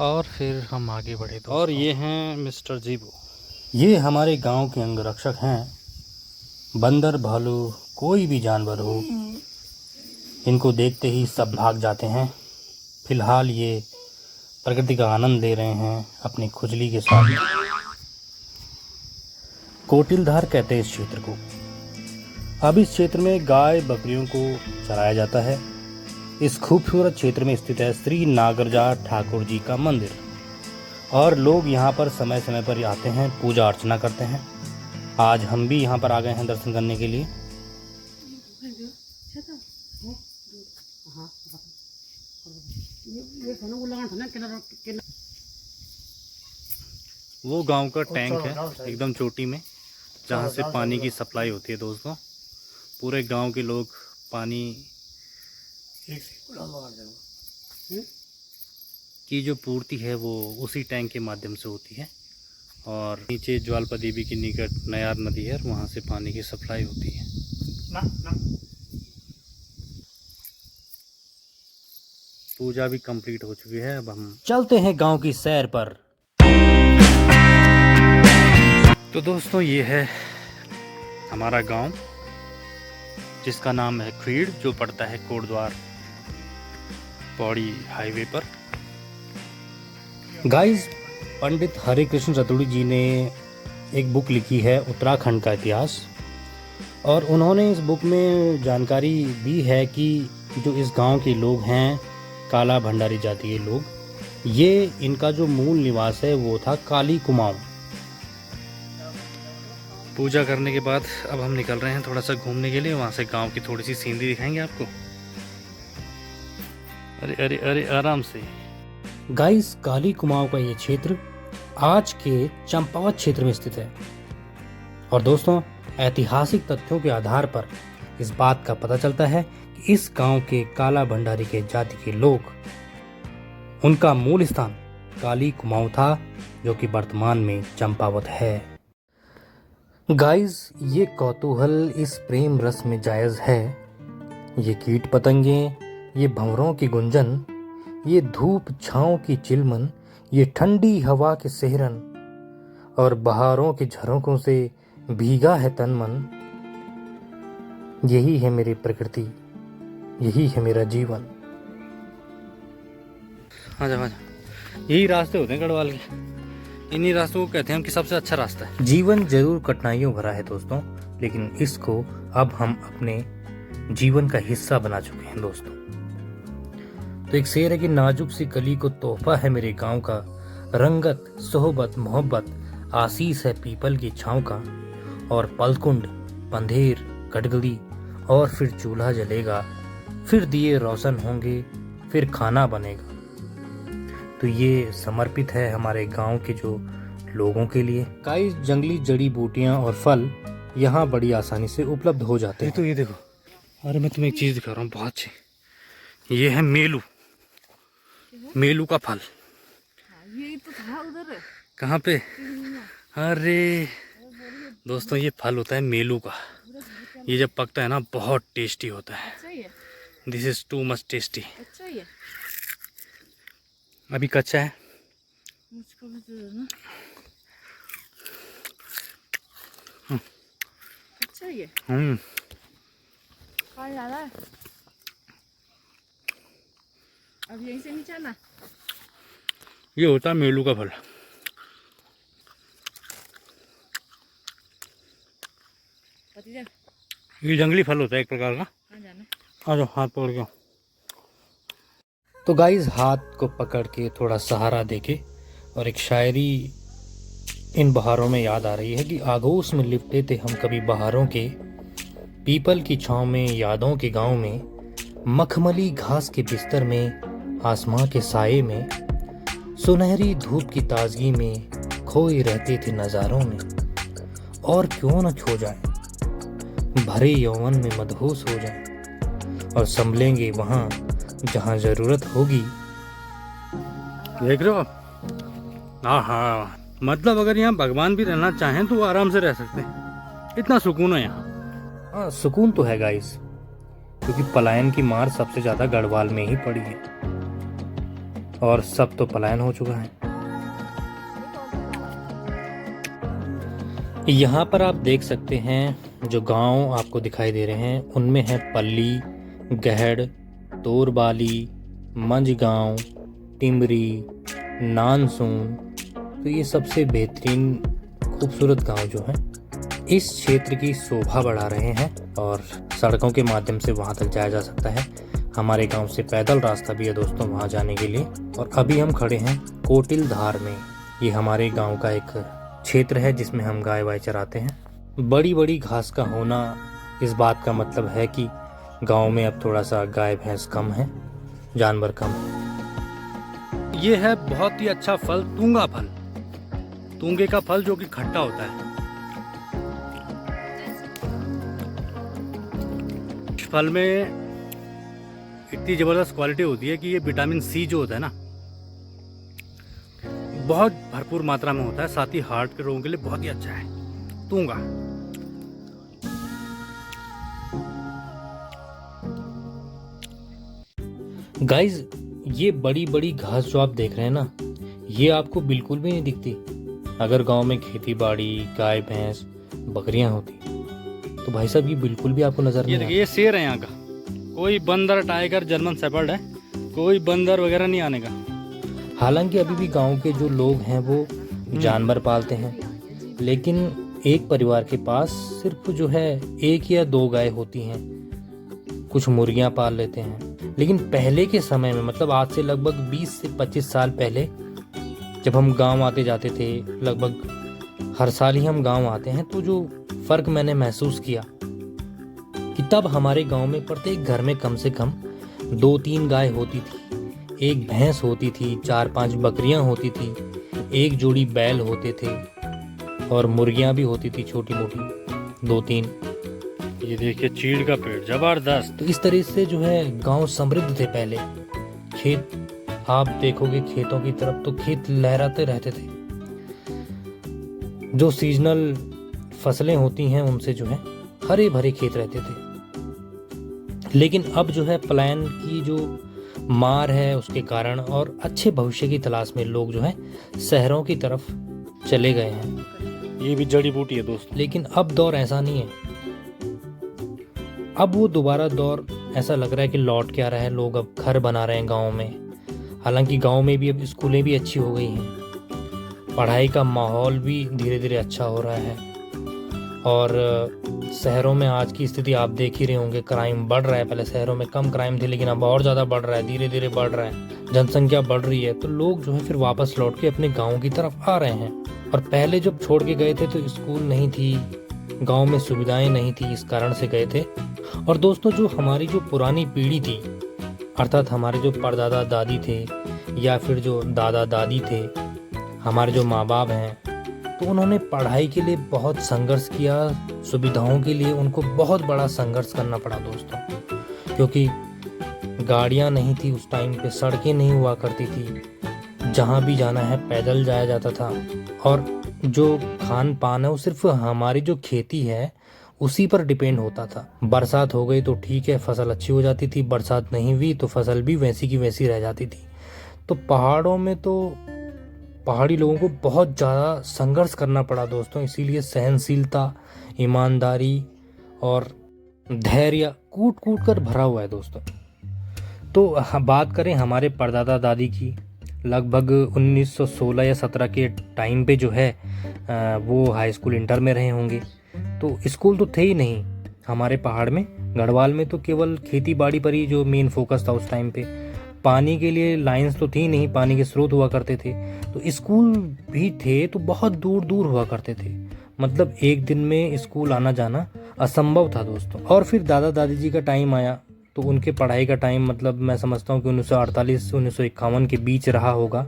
और फिर हम आगे बढ़े दोस्तों। और ये हैं मिस्टर जीबू। ये हमारे गांव के अंगरक्षक हैं। बंदर भालू कोई भी जानवर हो, इनको देखते ही सब भाग जाते हैं। फिलहाल ये प्रकृति का आनंद ले रहे हैं अपनी खुजली के साथ। कोटिलधार कहते हैं इस क्षेत्र को। अब इस क्षेत्र में गाय बकरियों को चराया जाता है। इस खूबसूरत क्षेत्र में स्थित है श्री नागरजार ठाकुर जी का मंदिर और लोग यहाँ पर समय समय पर आते हैं, पूजा अर्चना करते हैं। आज हम भी यहाँ पर आ गए हैं दर्शन करने के लिए। वो गांव का टैंक है एकदम चोटी में, जहाँ से पानी की सप्लाई होती है दोस्तों। पूरे गांव के लोग पानी की जो पूर्ति है वो उसी टैंक के माध्यम से होती है। और नीचे ज्वालपा देवी के निकट नयार नदी है, वहाँ से पानी की सप्लाई होती है। पूजा भी कंप्लीट हो चुकी है। अब हम चलते हैं गांव की सैर पर। तो दोस्तों ये है हमारा गांव, जिसका नाम है खीड़, जो पड़ता है कोटद्वार पौड़ी हाईवे पर। गाइस, पंडित हरे कृष्ण रतुड़ी जी ने एक बुक लिखी है उत्तराखंड का इतिहास, और उन्होंने इस बुक में जानकारी दी है कि जो इस गांव के लोग हैं, काला भंडारी जाति के लोग, ये इनका जो मूल निवास है वो था काली कुमाऊं। पूजा करने के बाद अब हम निकल रहे हैं थोड़ा सा घूमने के लिए। वहाँ से गांव की थोड़ी सी सीनरी दिखाएंगे आपको। अरे अरे अरे आराम से। गाइस, काली कुमाऊं का ये क्षेत्र आज के चंपावत क्षेत्र में स्थित है। और दोस्तों, ऐतिहासिक तथ्यों के आधार पर इस बात का पता चलता है कि इस गांव के काला भंडारी के जाति के लोग, उनका मूल स्थान काली कुमाऊं था, जो कि वर्तमान में चंपावत है। गाइस, ये कौतूहल इस प्रेम रस में जायज है। ये कीट पतंगे, ये भंवरों की गुंजन, ये धूप छांव की चिलमन, ये ठंडी हवा के सेहरन और बहारों के झरोकों से भीगा है तन मन। यही है मेरी प्रकृति, यही है मेरा जीवन। आजा आजा। यही रास्ते होते हैं गढ़वाल के, इन्हीं रास्तों को कहते हैं हम कि सबसे अच्छा रास्ता है। जीवन जरूर कठिनाइयों भरा है दोस्तों, लेकिन इसको अब हम अपने जीवन का हिस्सा बना चुके हैं दोस्तों। तो एक शेर है कि नाजुक सी कली को तोहफा है मेरे गांव का, रंगत सोहबत मोहब्बत आशीष है पीपल की छांव का। और पलकुंड पंधेर कटगली और फिर चूल्हा जलेगा, फिर दिए रोशन होंगे, फिर खाना बनेगा। तो ये समर्पित है हमारे गांव के जो लोगों के लिए। कई जंगली जड़ी बूटियां और फल यहाँ बड़ी आसानी से उपलब्ध हो जाते हैं। तो ये देखो, अरे मैं तुम्हें एक चीज दिखा रहा हूँ बहुत अच्छी। ये है मेलू, मेलू का फल। ये तो था उधर। कहाँ पे? अरे दोस्तों, ये फल होता है मेलू का। ये जब पकता है ना, बहुत टेस्टी होता है। This is too much tasty. अच्छा है, अभी कच्चा है। मुझको भी दे दो ना। अच्छा है। कहाँ जाना है? अब यहीं से नीचे आना। ये होता है मेलू का फल। ये जंगली फल होता है एक प्रकार का। कहाँ जाना? आ जाओ, हाथ पकड़ के। तो गाइस, हाथ को पकड़ के थोड़ा सहारा देके और एक शायरी इन बहारों में याद आ रही है कि आगोश में लिपटे थे हम कभी बहारों के, पीपल की छांव में यादों के गांव में, मखमली घास के बिस्तर में, आसमां के साये में, सुनहरी धूप की ताजगी में खोए रहते थे नजारों में। और क्यों न खो जाए, भरे यौवन में मदहोश हो जाए, और संभलेंगे वहां जहां जरूरत होगी। देख रहे हो? हाँ, मतलब अगर यहाँ भगवान भी रहना चाहें तो वो आराम से रह सकते हैं। इतना सुकून है यहाँ। हाँ, सुकून तो है गाइस, क्योंकि पलायन की मार सबसे ज्यादा गढ़वाल में ही पड़ी है। और सब तो पलायन हो चुका है। यहाँ पर आप देख सकते हैं जो गांव आपको दिखाई दे रहे हैं उनमें है पल्ली, गहड़, तोरबाली, मंझगांव, टिमरी, नानसून। तो ये सबसे बेहतरीन खूबसूरत गांव जो है इस क्षेत्र की शोभा बढ़ा रहे हैं और सड़कों के माध्यम से वहां तक जाया जा सकता है। हमारे गांव से पैदल रास्ता भी है दोस्तों वहां जाने के लिए। और अभी हम खड़े हैं कोटिल धार में। ये हमारे गांव का एक क्षेत्र है जिसमें हम गाय वाय चराते हैं। बड़ी बड़ी घास का होना इस बात का मतलब है कि गांव में अब थोड़ा सा गाय भैंस कम है, जानवर कम है। ये है बहुत ही अच्छा फल, तूंगा फल, तूंगे का फल जो कि खट्टा होता है। इस फल में इतनी ज़बरदस्त क्वालिटी होती है कि ये विटामिन सी जो होता है ना बहुत भरपूर मात्रा में होता है, साथ ही हार्ट के रोगों के लिए बहुत ही अच्छा है तूंगा। गाइज ये बड़ी बड़ी घास जो आप देख रहे हैं ना ये आपको बिल्कुल भी नहीं दिखती। अगर गांव में खेती बाड़ी, गाय भैंस, बकरियां होती तो भाई साहब ये बिल्कुल भी आपको नजर नहीं ये शेर है यहाँ का। कोई बंदर, टाइगर, जर्मन शेपर्ड है, कोई बंदर वगैरह नहीं आने का। हालांकि अभी भी गांव के जो लोग हैं वो जानवर पालते हैं, लेकिन एक परिवार के पास सिर्फ जो है 1 या 2 गाय होती हैं, कुछ मुर्गियां पाल लेते हैं। लेकिन पहले के समय में मतलब आज से लगभग 20 से 25 साल पहले जब हम गांव आते जाते थे, लगभग हर साल ही हम गांव आते हैं, तो जो फर्क मैंने महसूस किया कि तब हमारे गांव में प्रत्येक घर में कम से कम 2-3 गाय होती थी, 1 भैंस होती थी, 4-5 बकरियां होती थी, 1 जोड़ी बैल होते थे और मुर्गियां भी होती थी छोटी मोटी 2-3। ये देखिए चीड़ का पेड़ जबरदस्त। तो इस तरह से जो है गांव समृद्ध थे पहले। खेत आप देखोगे खेतों की तरफ तो खेत लहराते रहते थे। जो सीजनल फसलें होती हैं उनसे जो है हरे भरे खेत रहते थे। लेकिन अब जो है पलायन की जो मार है उसके कारण और अच्छे भविष्य की तलाश में लोग जो है शहरों की तरफ चले गए हैं। ये भी जड़ी बूटी है दोस्तों। लेकिन अब दौर ऐसा नहीं है। अब वो दोबारा दौर ऐसा लग रहा है कि लौट के आ रहा है। लोग अब घर बना रहे हैं गाँव में। हालांकि गांव में भी अब स्कूलें भी अच्छी हो गई हैं, पढ़ाई का माहौल भी धीरे धीरे अच्छा हो रहा है और शहरों में आज की स्थिति आप देख ही रहे होंगे, क्राइम बढ़ रहा है। पहले शहरों में कम क्राइम थे लेकिन अब और ज़्यादा बढ़ रहा है, धीरे धीरे बढ़ रहा है, जनसंख्या बढ़ रही है। तो लोग जो है फिर वापस लौट के अपने गाँव की तरफ आ रहे हैं। और पहले जब छोड़ के गए थे तो स्कूल नहीं थी, गाँव में सुविधाएँ नहीं थी, इस कारण से गए थे। और दोस्तों जो हमारी जो पुरानी पीढ़ी थी, अर्थात हमारे जो परदादा दादी थे या फिर जो दादा दादी थे, हमारे जो माँ बाप हैं, तो उन्होंने पढ़ाई के लिए बहुत संघर्ष किया, सुविधाओं के लिए उनको बहुत बड़ा संघर्ष करना पड़ा दोस्तों। क्योंकि गाड़ियाँ नहीं थी उस टाइम पे, सड़कें नहीं हुआ करती थी, जहाँ भी जाना है पैदल जाया जाता था। और जो खान पान है वो सिर्फ हमारी जो खेती है उसी पर डिपेंड होता था। बरसात हो गई तो ठीक है, फसल अच्छी हो जाती थी, बरसात नहीं हुई तो फसल भी वैसी की वैसी रह जाती थी। तो पहाड़ों में तो पहाड़ी लोगों को बहुत ज़्यादा संघर्ष करना पड़ा दोस्तों। इसीलिए सहनशीलता, ईमानदारी और धैर्य कूट कूट कर भरा हुआ है दोस्तों। तो बात करें हमारे परदादा दादी की, लगभग 1916 या 17 के टाइम पे जो है वो हाई स्कूल इंटर में रहे होंगे। तो स्कूल तो थे ही नहीं हमारे पहाड़ में। गढ़वाल में तो केवल खेती बाड़ी पर ही जो मेन फोकस था उस टाइम पे। पानी के लिए लाइंस तो थी नहीं, पानी के स्रोत हुआ करते थे। तो स्कूल भी थे तो बहुत दूर दूर हुआ करते थे, मतलब एक दिन में स्कूल आना जाना असंभव था दोस्तों। और फिर दादा दादी जी का टाइम आया तो उनके पढ़ाई का टाइम मतलब मैं समझता हूँ कि 1948 से 1951 के बीच रहा होगा।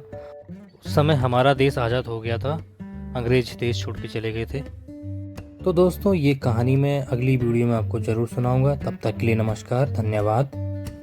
उस समय हमारा देश आज़ाद हो गया था, अंग्रेज देश छोड़ के चले गए थे। तो दोस्तों ये कहानी मैं अगली वीडियो में आपको ज़रूर सुनाऊंगा। तब तक के लिए नमस्कार, धन्यवाद।